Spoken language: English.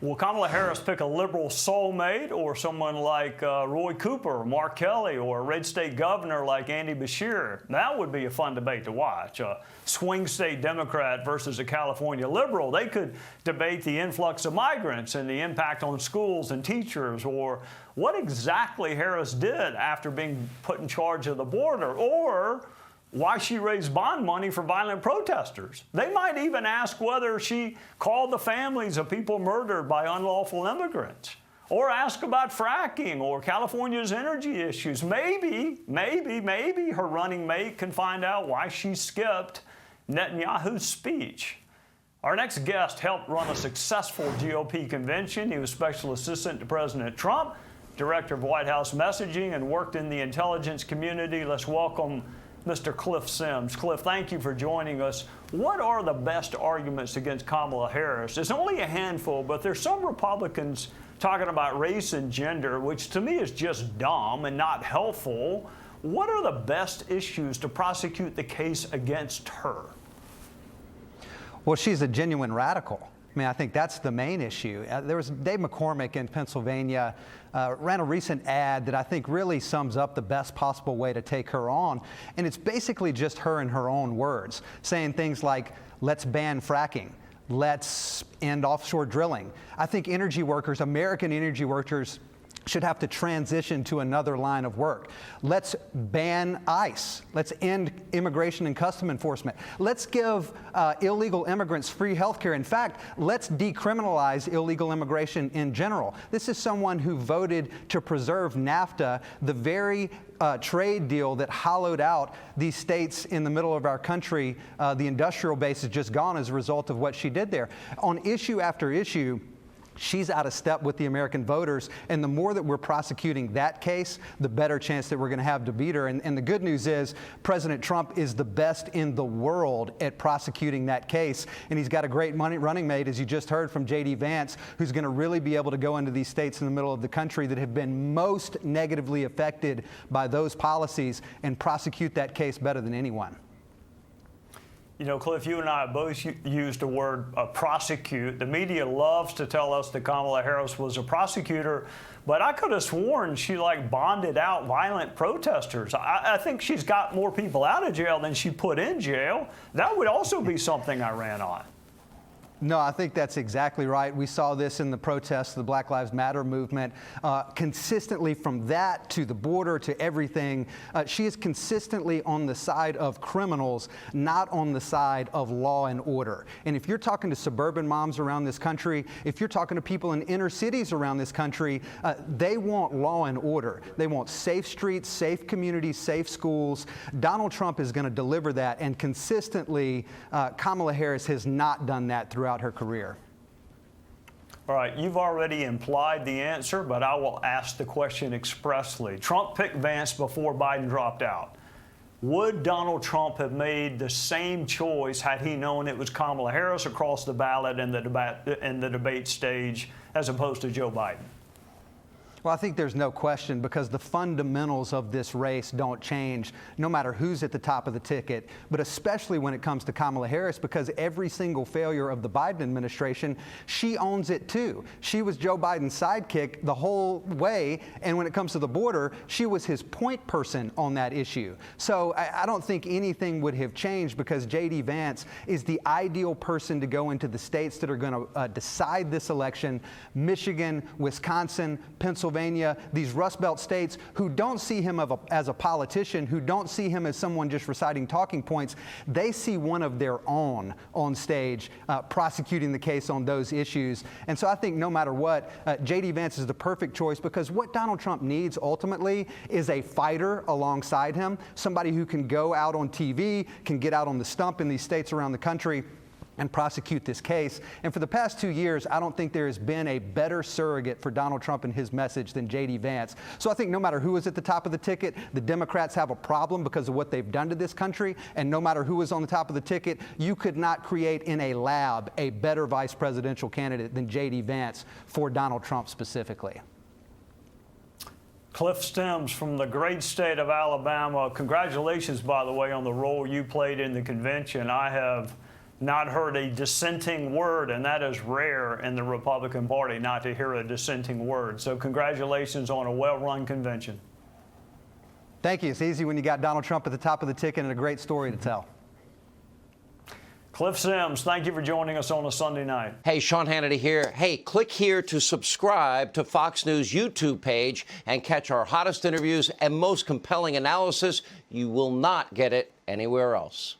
Will Kamala Harris pick a liberal soulmate or someone like Roy Cooper, or Mark Kelly, or a red state governor like Andy Beshear? That would be a fun debate to watch. A swing state Democrat versus a California liberal. They could debate the influx of migrants and the impact on schools and teachers, or what exactly Harris did after being put in charge of the border, or why she raised bond money for violent protesters. They might even ask whether she called the families of people murdered by unlawful immigrants, or ask about fracking or California's energy issues. Maybe her running mate can find out why she skipped Netanyahu's speech. Our next guest helped run a successful GOP convention. He was special assistant to President Trump, director of White House messaging, and worked in the intelligence community. Let's welcome Mr. Cliff Sims. Cliff, thank you for joining us. What are the best arguments against Kamala Harris? There's only a handful, but there's some Republicans talking about race and gender, which to me is just dumb and not helpful. What are the best issues to prosecute the case against her? Well, she's a genuine radical. I mean, I think that's the main issue. There was Dave McCormick in Pennsylvania ran a recent ad that I think really sums up the best possible way to take her on. And it's basically just her in her own words, saying things like, let's ban fracking. Let's end offshore drilling. I think energy workers, American energy workers, should have to transition to another line of work. Let's ban ICE. Let's end immigration and custom enforcement. Let's give illegal immigrants free health care. In fact, let's decriminalize illegal immigration in general. This is someone who voted to preserve NAFTA, the very trade deal that hollowed out these states in the middle of our country. The industrial base is just gone as a result of what she did there. On issue after issue, she's out of step with the American voters, and the more that we're prosecuting that case, the better chance that we're going to have to beat her. And the good news is President Trump is the best in the world at prosecuting that case, and he's got a great running mate, as you just heard from J.D. Vance, who's going to really be able to go into these states in the middle of the country that have been most negatively affected by those policies and prosecute that case better than anyone. You know, Cliff, you and I both used the word prosecute. The media loves to tell us that Kamala Harris was a prosecutor, but I could have sworn she bonded out violent protesters. I think she's got more people out of jail than she put in jail. That would also be something I ran on. No, I think that's exactly right. We saw this in the protests, the Black Lives Matter movement. Consistently from that to the border to everything, she is consistently on the side of criminals, not on the side of law and order. And if you're talking to suburban moms around this country, if you're talking to people in inner cities around this country, they want law and order. They want safe streets, safe communities, safe schools. Donald Trump is going to deliver that, and consistently, Kamala Harris has not done that throughout her career. All right, you've already implied the answer, but I will ask the question expressly. Trump picked Vance before Biden dropped out. Would Donald Trump have made the same choice had he known it was Kamala Harris across the ballot in the debate stage as opposed to Joe Biden? Well, I think there's no question, because the fundamentals of this race don't change no matter who's at the top of the ticket, but especially when it comes to Kamala Harris, because every single failure of the Biden administration, she owns it too. She was Joe Biden's sidekick the whole way, and when it comes to the border, she was his point person on that issue. So I don't think anything would have changed, because J.D. Vance is the ideal person to go into the states that are going to decide this election: Michigan, Wisconsin, Pennsylvania, these Rust Belt states who don't see him as a politician, who don't see him as someone just reciting talking points. They see one of their own on stage prosecuting the case on those issues. And so I think no matter what, J.D. Vance is the perfect choice, because what Donald Trump needs ultimately is a fighter alongside him, somebody who can go out on TV, can get out on the stump in these states around the country and prosecute this case. And for the past 2 years, I don't think there has been a better surrogate for Donald Trump and his message than J.D. Vance. So I think no matter who is at the top of the ticket, the Democrats have a problem because of what they've done to this country. And no matter who is on the top of the ticket, you could not create in a lab a better vice presidential candidate than J.D. Vance for Donald Trump specifically. Cliff Sims from the great state of Alabama. Congratulations, by the way, on the role you played in the convention. I have not heard a dissenting word, and that is rare in the Republican Party, not to hear a dissenting word. So congratulations on a well-run convention. Thank you. It's easy when you got Donald Trump at the top of the ticket and a great story to tell. Cliff Sims, thank you for joining us on a Sunday night. Hey, Sean Hannity here. Hey, click here to subscribe to Fox News YouTube page and catch our hottest interviews and most compelling analysis. You will not get it anywhere else.